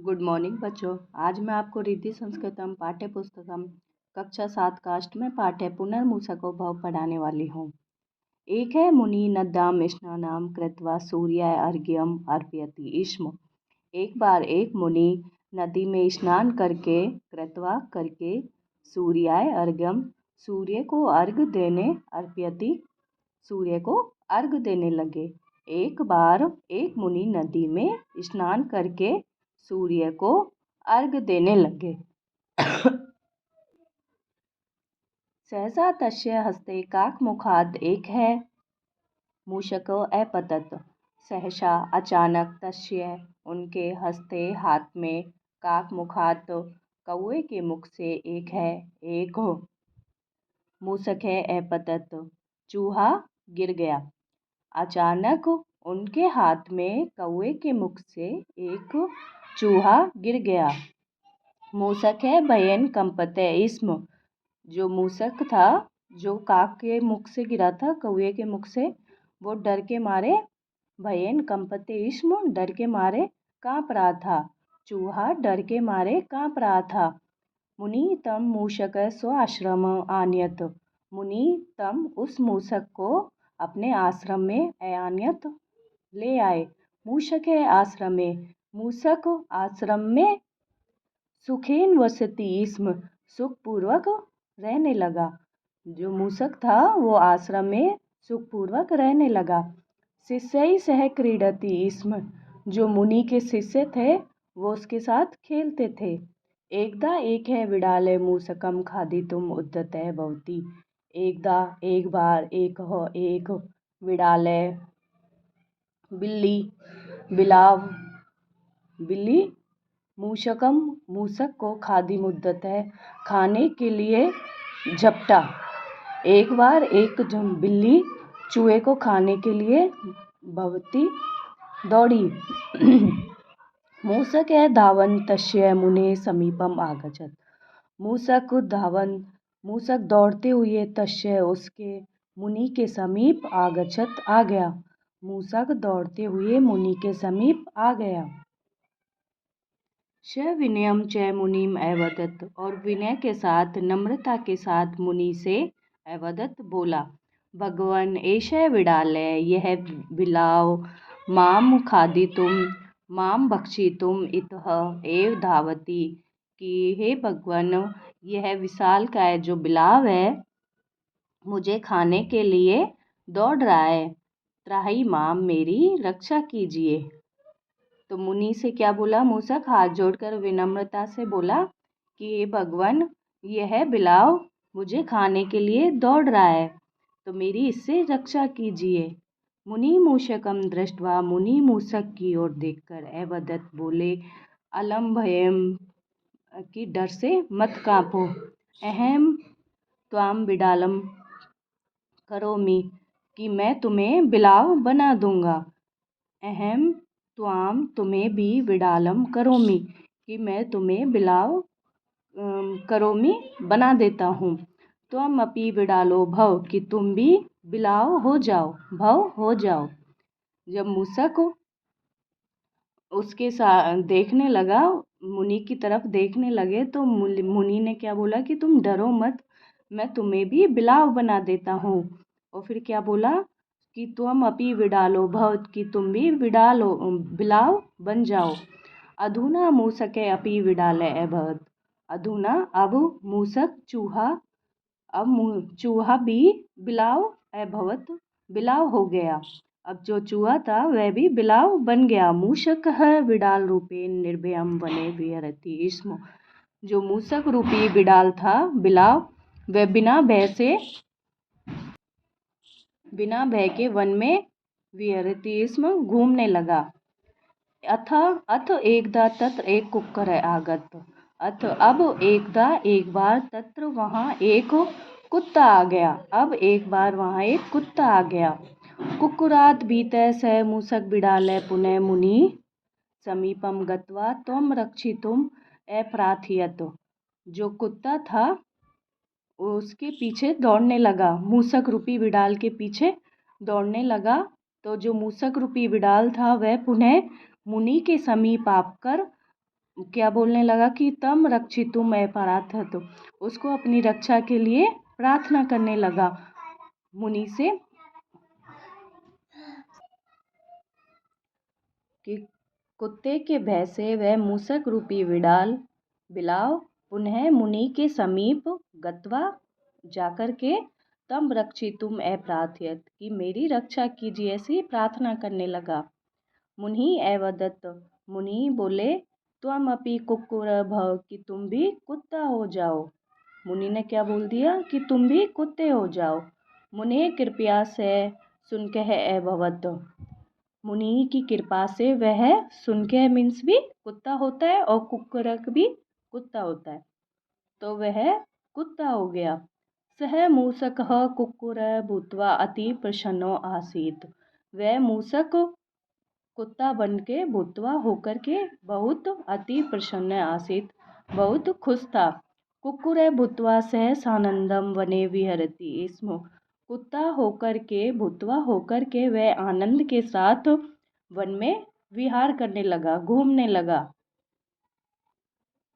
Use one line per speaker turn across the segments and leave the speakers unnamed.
Good morning बच्चों। आज मैं आपको रिद्धि संस्कृतम पाठ्य पुस्तकम कक्षा 7 का अष्टमे पाठ्य पुनर्मूसको भव पढ़ाने वाली हूँ। एक है मुनि नद्दाम स्नानाम कृत्वा सूर्याय अर्घ्यम अर्पयति स्म। एक बार एक मुनि नदी में स्नान करके सूर्याय अर्घ्यम सूर्य को अर्घ देने लगे। एक बार एक मुनि नदी में स्नान करके सूर्य को अर्घ देने लगे। सहसा तस्य हस्ते काकमुखाद एक है मूषको अपतत। सहसा अचानक तस्य उनके हस्ते हाथ में काकमुखात कौवे के मुख से एक मूषक है अपतत चूहा गिर गया। अचानक उनके हाथ में कौवे के मुख से एक चूहा गिर गया। मूषक है भयन कंपते इसम। जो मूषक था जो काक के मुख से गिरा था, कौवे के मुख से, वो डर के मारे भयन कंपते इसम डर के मारे कांप रहा था। चूहा डर के मारे कांप रहा था। मुनि तम मूषक स्व आश्रम आन्यत। मुनि तम उस मूषक को अपने आश्रम में आन्यत ले आए। मूषक है आश्रम में, मूषक आश्रम में सुखेन वसति इसम सुखपूर्वक रहने लगा। जो मूषक था वो आश्रम में सुखपूर्वक रहने लगा। शिष्य सह क्रीडति इसम। जो मुनि के शिष्य थे वो उसके साथ खेलते थे। एकदा एक है विडाले मूषकम खादितुम उद्यते भवति। एक बार एक विडाले बिल्ली मूषक को खादी मुद्दत है खाने के लिए झपटा। एक बार एक बिल्ली चूहे को खाने के लिए भवती दौड़ी। मूषक है धावन तस्य मुने समीपम आगच्छत। मूषक दौड़ते हुए तस्य उसके मुनि के समीप आगच्छत आ गया। मूषक दौड़ते हुए मुनि के समीप आ गया। स विनयम च मुनिम अवदत्। और विनय के साथ, नम्रता के साथ मुनि से अवदत् बोला, भगवान ऐशे विडालय यह बिलाव माम खादितुम माम भक्षितुम इतः एव धावति। कि हे भगवान, यह विशालकाय जो बिलाव है मुझे खाने के लिए दौड़ रहा है। त्राहि माम, मेरी रक्षा कीजिए। तो मुनि से क्या बोला? मूषक हाथ जोड़कर विनम्रता से बोला कि हे भगवान, यह बिलाव मुझे खाने के लिए दौड़ रहा है, तो मेरी इससे रक्षा कीजिए। मुनि मूषकम दृष्ट्वा, मुनि मूषक की ओर देखकर अवदत् बोले, अलम भयम की डर से मत कांपो। अहम त्वाम बिडालम करोमि, कि मैं तुम्हें बिलाव बना दूंगा। अहम त्वाम, तुम्हें भी विडालम करोमि, कि मैं तुम्हें बिलाव करोमि बना देता हूँ। त्वम अपि विडालो भव, कि तुम भी बिलाव हो जाओ। जब मूषक उसके साथ देखने लगा, मुनि की तरफ देखने लगे, तो मुनि ने क्या बोला कि तुम डरो मत, मैं तुम्हें भी बिलाव बना देता हूँ। और फिर क्या बोला कि त्वम अपि विडालो भव, कि तुम भी बिलाव बन जाओ। अधुना मूषके अपि विडाले अभवत्। अधुना, अब मूषक चूहा भी बिलाव अभवत्, बिलाव हो गया। अब जो चूहा था वह भी बिलाव बन गया। मूषकः विडाल रूपेण निर्भयं वने विहरति स्म। जो मूषक रूपी बिडाल था, बिलाव, वह बिना भय के वन में विहरति स्म, घूमने लगा। अथ एकदा तत्र एक कुक्कर आगत। अब एकदा एक बार तत्र वहाँ एक कुत्ता आ गया। अब एक बार वहाँ एक कुत्ता आ गया। कुक्कुरात् भीतः स मूषक बिडालय पुनः मुनि समीपम गत्वा त्वं रक्षितुम अप्रार्थयत्। जो कुत्ता था उसके पीछे दौड़ने लगा, मूषक रूपी बिडाल के पीछे दौड़ने लगा। तो जो मूषक रूपी बिडाल था वह पुनः मुनि के समीप आकर क्या बोलने लगा कि तम रक्षितुम अपराधत, उसको अपनी रक्षा के लिए प्रार्थना करने लगा मुनि से कि कुत्ते के भय से वह मूषक रूपी बिलाव पुनः मुनि के समीप गत्वा जाकर के तम रक्षितुम अप्रार्थयत, कि मेरी रक्षा कीजिए, ऐसी प्रार्थना करने लगा। मुनि अवदत्, मुनि बोले त्वम अपि कुक्कुर भव, कि तुम भी कुत्ता हो जाओ। मुनि ने क्या बोल दिया कि तुम भी कुत्ते हो जाओ। मुने कृपया से सुनकह अभवत, मुनि की कृपा से वह सुनकह मीन्स भी कुत्ता होता है और कुक्कुरक भी कुत्ता होता है, तो वह कुत्ता हो गया। सह मूषक कुक्कुर भूत्वा अति प्रसन्नो आसीत, वह मूषक कुत्ता बन के भूतवा होकर के बहुत अति प्रसन्न आसीत, बहुत खुश था। कुक्कुर भूतवा सह सानंदम वने विहरति स्म, कुत्ता होकर के भूतवा होकर के वह आनंद के साथ वन में विहार करने लगा, घूमने लगा।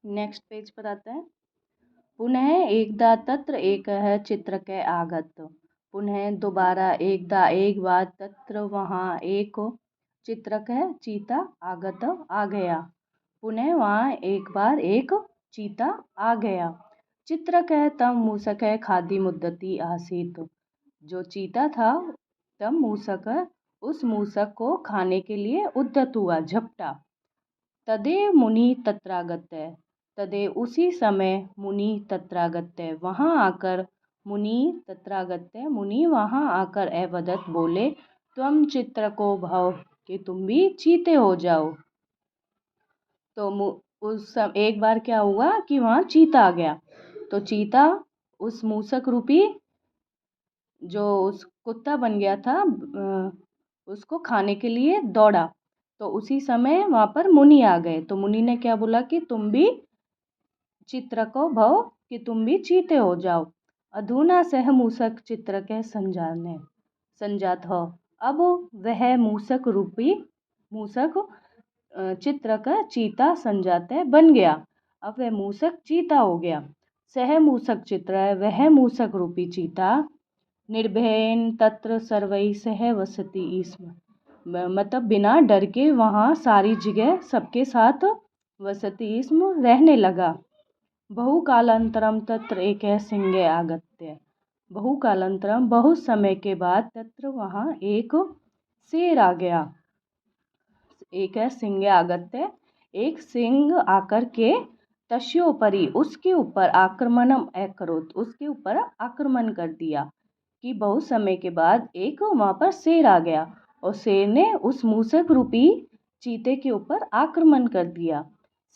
नेक्स्ट पेज पर आता है। पुनः एकदा तत्र एक चित्रक आगत, पुनः दोबारा एकदा एक बार तत्र वहाँ एक चित्रक चीता आगत आ गया, पुनः वहाँ एक बार एक चीता आ गया। चित्रक तम मूषक खादी मुद्दती आसीत, जो चीता था तब मूषक उस मूषक को खाने के लिए उद्यत हुआ, झपटा। तदेव मुनि तत्रागत्य, तदे उसी समय मुनि तत्रागत्य, वहाँ आकर मुनि तत्रागत्य, मुनि वहाँ आकर अवदत बोले त्वम चित्रको भव, कि तुम भी चीते हो जाओ। तो एक बार क्या हुआ कि वहाँ चीता आ गया, तो चीता उस मूषक रूपी जो उस कुत्ता बन गया था उसको खाने के लिए दौड़ा, तो उसी समय वहाँ पर मुनि आ गए। तो मुनि ने क्या बोला कि तुम भी चित्रको भव, कि तुम भी चीते हो जाओ। अधुना सह मूषक चित्रक संजाने संजात हो, अब वह मूषक रूपी मूषक चित्रक चीता संजाते बन गया, अब वह मूषक चीता हो गया। सह मूषक चित्र, वह मूषक रूपी चीता निर्भयन तत्र सर्वै सह वसति स्म, मतलब बिना डर के वहाँ सारी जगह सबके साथ वसति स्म रहने लगा। बहुकालांतरम तत्र एक सिंह आगत्य, बहुकालांतरम बहुत समय के बाद तत्र वहाँ एक शेर आ गया, एक सिंह आगत्य, एक सिंह आकर के तस्योपरि उसके ऊपर आक्रमणम अकरोत, उसके ऊपर आक्रमण कर दिया। कि बहुत समय के बाद एक वहाँ पर शेर आ गया और शेर ने उस मूषक रूपी चीते के ऊपर आक्रमण कर दिया।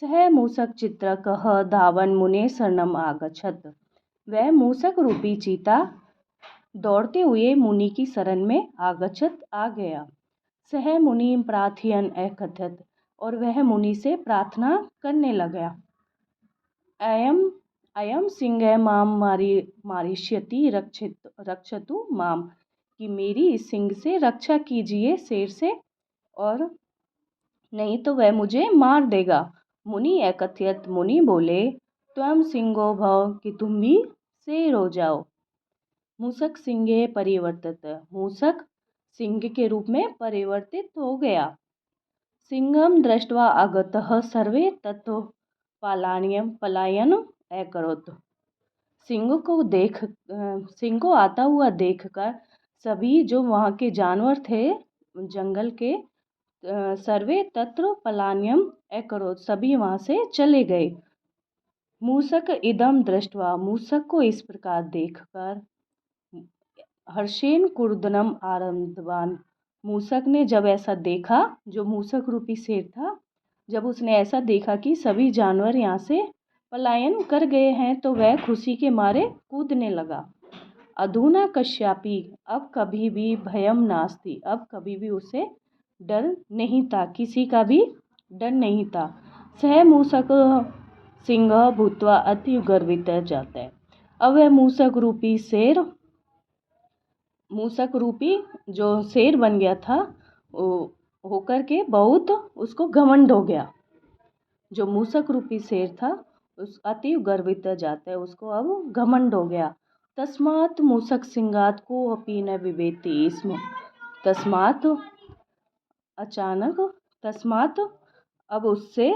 सह मूषक चित्रकः धावन मुने शरणम आगच्छत, वह मूषक रूपी चीता दौड़ते हुए मुनि की शरण में आगच्छत आ गया। सह मुनि प्रार्थयन अकथत, और वह मुनि से प्रार्थना करने लगा। अयम अयम सिंह माम मारिष्यति रक्षतु माम, कि मेरी इस सिंह से रक्षा कीजिए, शेर से, और नहीं तो वह मुझे मार देगा। मुनि अकथयत, मुनि बोले त्वम सिंहो भव, कि तुम भी शेर हो जाओ। मूषक सिंहे परिवर्तित, मूषक सिंह के रूप में परिवर्तित हो गया। सिंहम दृष्ट्वा आगतः सर्वे ततो पलायन अकरोत्, सिंह को आता हुआ देखकर सभी जो वहाँ के जानवर थे जंगल के, सर्वे तत्र पलायनम अकरोत्, सभी वहाँ से चले गए। मूषक इदम दृष्ट्वा, मूषक को इस प्रकार देखकर हर्षेन कुर्दनम आरब्धवान, मूषक ने जब ऐसा देखा, जो मूषक रूपी शेर था, जब उसने ऐसा देखा कि सभी जानवर यहाँ से पलायन कर गए हैं, तो वह खुशी के मारे कूदने लगा। अधुना कश्यापि, अब कभी भी भयम नास्ति, अब कभी भी उसे डर नहीं था, किसी का भी डर नहीं था। सह मूषक सिंह भूतवा अति गर्वित जाता है, अब वह मूषक रूपी शेर, मूषक रूपी जो शेर बन गया था, वो होकर के बहुत उसको घमंड हो गया। जो मूसक रूपी शेर था उस अति गर्वित जाते उसको अब घमंड हो गया। तस्मात् मूसक सिंगात को अपी न विवेति इसमें तस्मात् अचानक तस्मात् अब उससे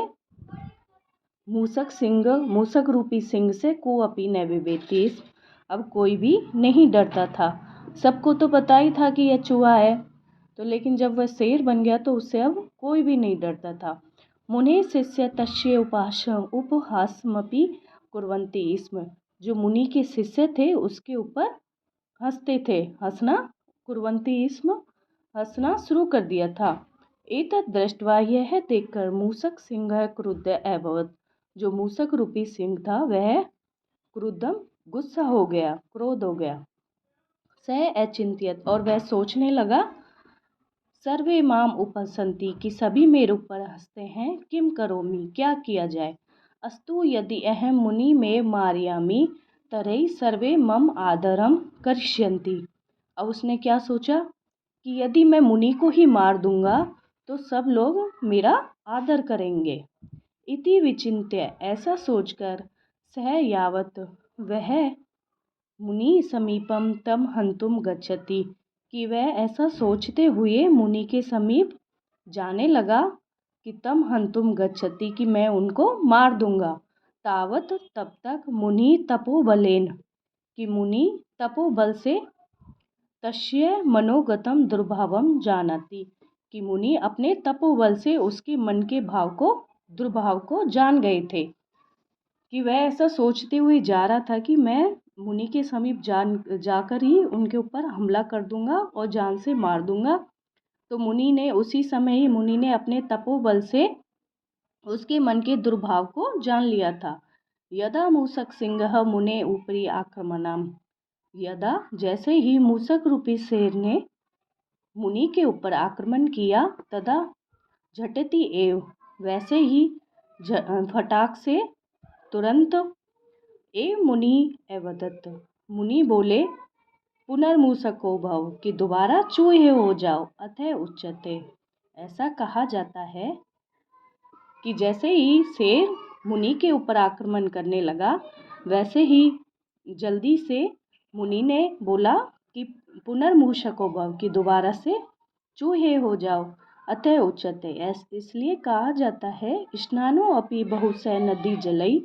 मूसक रूपी सिंह से को अपी न विवेति अब कोई भी नहीं डरता था। सबको तो पता ही था कि यह चूहा है, तो लेकिन जब वह शेर बन गया तो उससे अब कोई भी नहीं डरता था। मुने शिष्य तस्य उपहासमपि कुर्वन्ति इसमें जो मुनि के शिष्य थे उसके ऊपर हंसते थे, हंसना कुर्वन्ति इसमें हंसना शुरू कर दिया था। एतत् दृष्ट्वा यह देखकर मूसक सिंह क्रुद्ध अभवत् जो मूसक रूपी सिंह था वह क्रुद्धम गुस्सा हो गया, क्रोध हो गया। सह अचिंत्यत और वह सोचने लगा सर्वे माम उपहसन्ति कि सभी मेरे ऊपर हंसते हैं, किम करोमि क्या किया जाए। अस्तु यदि अहम मुनि में मारयामि तरई सर्वे मम आदरम करिष्यन्ति। अब उसने क्या सोचा कि यदि मैं मुनि को ही मार दूंगा तो सब लोग मेरा आदर करेंगे। इति विचिन्त्य ऐसा सोचकर सह यावत वह मुनि समीपम तम हंतुम गच्छति कि वह ऐसा सोचते हुए मुनि के समीप जाने लगा कि तम हंतुम गच्छति कि मैं उनको मार दूंगा। तावत तब तक मुनि तपोबलेन कि मुनि तपोबल से तस्य मनोगतम दुर्भावम जानती कि मुनि अपने तपोबल से उसके मन के दुर्भाव को जान गए थे कि वह ऐसा सोचते हुए जा रहा था कि मैं मुनि के समीप जाकर ही उनके ऊपर हमला कर दूंगा और जान से मार दूंगा। तो उसी समय ही मुनि ने अपने तपोबल से उसके मन के दुर्भाव को जान लिया था। यदा मूसक सिंह मुने ऊपरी आक्रमणम यदा जैसे ही मूसक रूपी शेर ने मुनि के ऊपर आक्रमण किया तदा झटति एव वैसे ही फटाक से तुरंत ए मुनि अवदत्त मुनि बोले पुनर्मूसको भव कि दोबारा चूहे हो जाओ। अतः उच्चते ऐसा कहा जाता है कि जैसे ही शेर मुनि के ऊपर आक्रमण करने लगा वैसे ही जल्दी से मुनि ने बोला कि पुनर्मूसको भव कि दोबारा से चूहे हो जाओ। अतः उच्चते इसलिए कहा जाता है स्नानो अपि बहुशः नदी जलई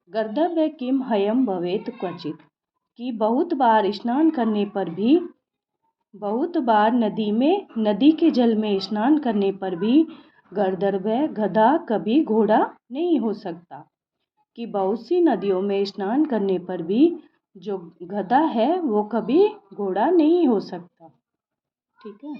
गर्दव्य किम हयम भवेत क्वचित कि बहुत बार स्नान करने पर भी बहुत बार नदी के जल में स्नान करने पर भी गर्दव्य गधा कभी घोड़ा नहीं हो सकता कि बहुत सी नदियों में स्नान करने पर भी जो गधा है वो कभी घोड़ा नहीं हो सकता। ठीक है।